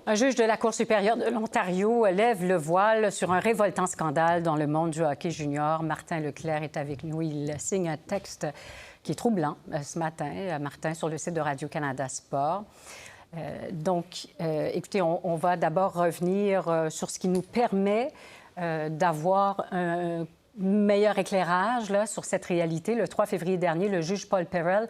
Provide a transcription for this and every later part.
Un juge de la Cour supérieure de l'Ontario lève le voile sur un révoltant scandale dans le monde du hockey junior. Martin Leclerc est avec nous. Il signe un texte qui est troublant ce matin, Martin, sur le site de Radio-Canada Sport. Écoutez, on va d'abord revenir sur ce qui nous permet d'avoir un meilleur éclairage là, sur cette réalité. Le 3 février dernier, le juge Paul Perel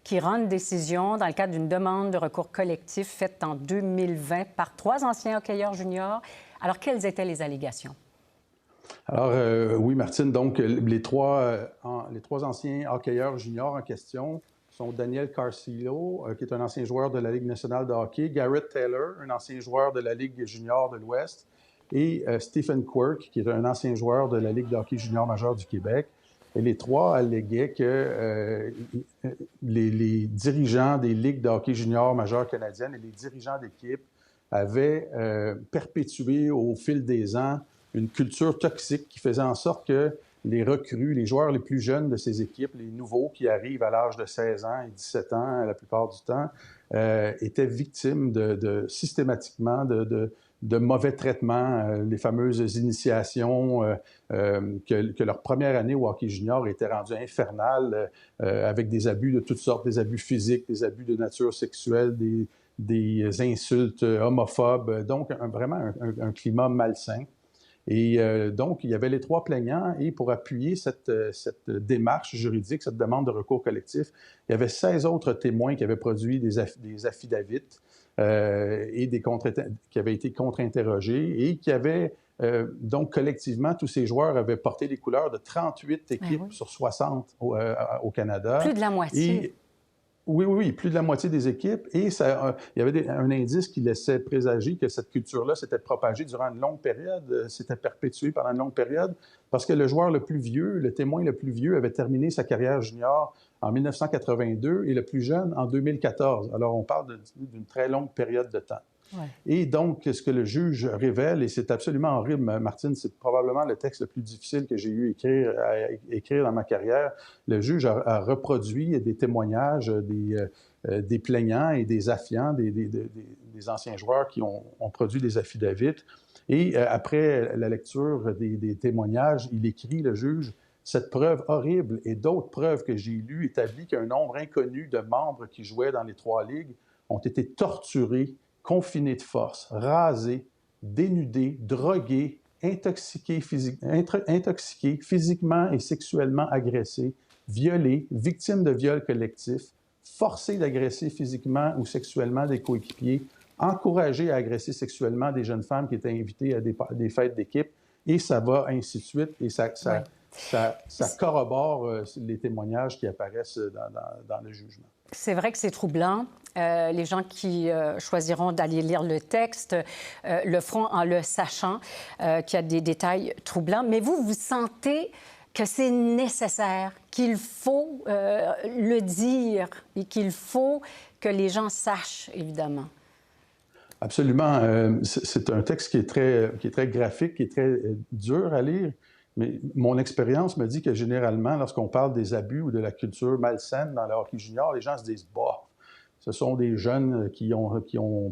qui rend une décision dans le cadre d'une demande de recours collectif faite en 2020 par 3 anciens hockeyeurs juniors. Alors, quelles étaient les allégations? Alors, oui, Martine, donc les trois anciens hockeyeurs juniors en question sont Daniel Carcillo, qui est un ancien joueur de la Ligue nationale de hockey, Garrett Taylor, un ancien joueur de la Ligue junior de l'Ouest, et Stephen Quirk, qui est un ancien joueur de la Ligue de hockey junior majeur du Québec. Et les trois alléguaient que les dirigeants des ligues de hockey junior majeures canadiennes et les dirigeants d'équipe avaient perpétué au fil des ans une culture toxique qui faisait en sorte que les recrues, les joueurs les plus jeunes de ces équipes, les nouveaux qui arrivent à l'âge de 16 ans et 17 ans la plupart du temps, étaient victimes systématiquement de mauvais traitements, les fameuses initiations, que leur première année au hockey junior était rendue infernale, avec des abus de toutes sortes, des abus physiques, des abus de nature sexuelle, des insultes homophobes, donc vraiment un climat malsain. Et donc, il y avait les trois plaignants, et pour appuyer cette démarche juridique, cette demande de recours collectif, il y avait 16 autres témoins qui avaient produit des affidavits et qui avaient été contre-interrogés et qui avaient, donc collectivement, tous ces joueurs avaient porté les couleurs de 38 équipes sur 60 au Canada. Plus de la moitié. Oui, plus de la moitié des équipes. Et il y avait un indice qui laissait présager que cette culture-là s'était propagée durant une longue période, s'était perpétuée pendant une longue période, parce que le joueur le plus vieux, le témoin le plus vieux, avait terminé sa carrière junior en 1982 et le plus jeune en 2014. Alors, on parle d'une très longue période de temps. Ouais. Et donc, ce que le juge révèle, et c'est absolument horrible, Martine, c'est probablement le texte le plus difficile que j'ai eu à écrire dans ma carrière. Le juge a reproduit des témoignages des plaignants et des affiants, des anciens joueurs qui ont produit des affidavits. Et après la lecture des témoignages, il écrit, le juge, « Cette preuve horrible et d'autres preuves que j'ai lues établissent qu'un nombre inconnu de membres qui jouaient dans les trois ligues ont été torturés, confinés de force, rasés, dénudés, drogués, intoxiqués physiquement et sexuellement agressés, violés, victimes de viols collectifs, forcés d'agresser physiquement ou sexuellement des coéquipiers, encouragés à agresser sexuellement des jeunes femmes qui étaient invitées à des fêtes d'équipe, et ça va ainsi de suite, et ça corrobore les témoignages qui apparaissent dans le jugement. C'est vrai que c'est troublant. Les gens qui choisiront d'aller lire le texte le feront en le sachant qu'il y a des détails troublants. Mais vous sentez que c'est nécessaire, qu'il faut le dire et qu'il faut que les gens sachent, évidemment. Absolument. C'est un texte qui est très graphique, qui est très dur à lire. Mais mon expérience me dit que généralement, lorsqu'on parle des abus ou de la culture malsaine dans le hockey junior, les gens se disent « bah, ce sont des jeunes qui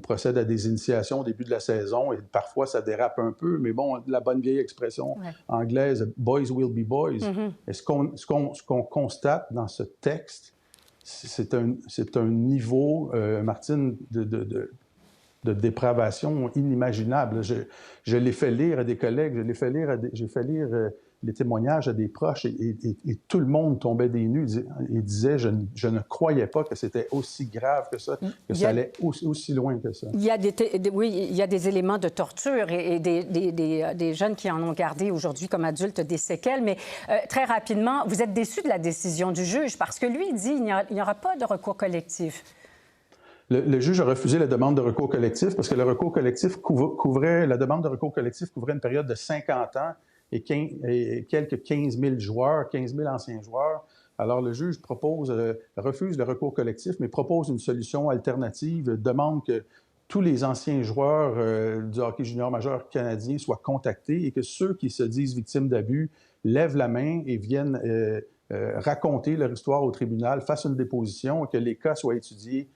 procèdent à des initiations au début de la saison et parfois ça dérape un peu, mais bon, la bonne vieille expression anglaise « boys will be boys ». Et ce qu'on constate dans ce texte, c'est un niveau, Martine, de dépravation inimaginable. Je l'ai fait lire à des collègues, j'ai fait lire les témoignages à des proches et tout le monde tombait des nues et disait je ne croyais pas que c'était aussi grave que ça, que ça allait aussi loin que ça. Il y a il y a des éléments de torture et des jeunes qui en ont gardé aujourd'hui comme adultes des séquelles, mais très rapidement, vous êtes déçus de la décision du juge parce que lui, il dit il n'y aura pas de recours collectif. Le juge a refusé la demande de recours collectif parce que le recours collectif la demande de recours collectif couvrait une période de 50 ans et quelques 15 000 joueurs, 15 000 anciens joueurs. Alors, le juge refuse le recours collectif, mais propose une solution alternative, demande que tous les anciens joueurs du hockey junior majeur canadien soient contactés et que ceux qui se disent victimes d'abus lèvent la main et viennent raconter leur histoire au tribunal, fassent une déposition et que les cas soient étudiés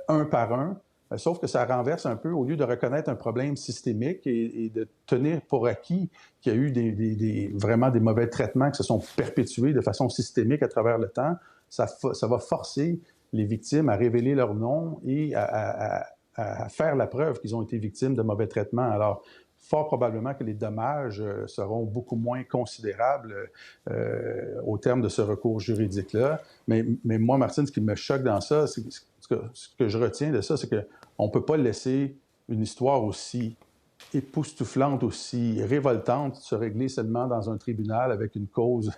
un par un. Sauf que ça renverse un peu, au lieu de reconnaître un problème systémique et de tenir pour acquis qu'il y a eu vraiment des mauvais traitements qui se sont perpétués de façon systémique à travers le temps, ça va forcer les victimes à révéler leur nom et à faire la preuve qu'ils ont été victimes de mauvais traitements. Alors, fort probablement que les dommages seront beaucoup moins considérables au terme de ce recours juridique-là. Mais moi, Martine, ce qui me choque dans ça, ce que je retiens de ça, c'est qu'on ne peut pas laisser une histoire aussi époustouflante, aussi révoltante, se régler seulement dans un tribunal avec une cause,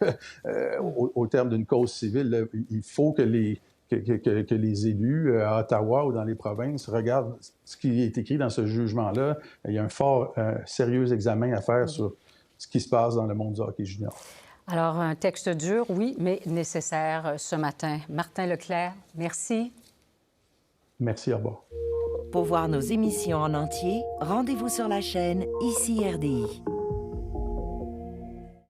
au terme d'une cause civile. Il faut que les élus à Ottawa ou dans les provinces regardent ce qui est écrit dans ce jugement-là. Il y a un fort, sérieux examen à faire sur ce qui se passe dans le monde du hockey junior. Alors, un texte dur, oui, mais nécessaire ce matin. Martin Leclerc, merci. Merci, au revoir. Pour voir nos émissions en entier, rendez-vous sur la chaîne ICI RDI.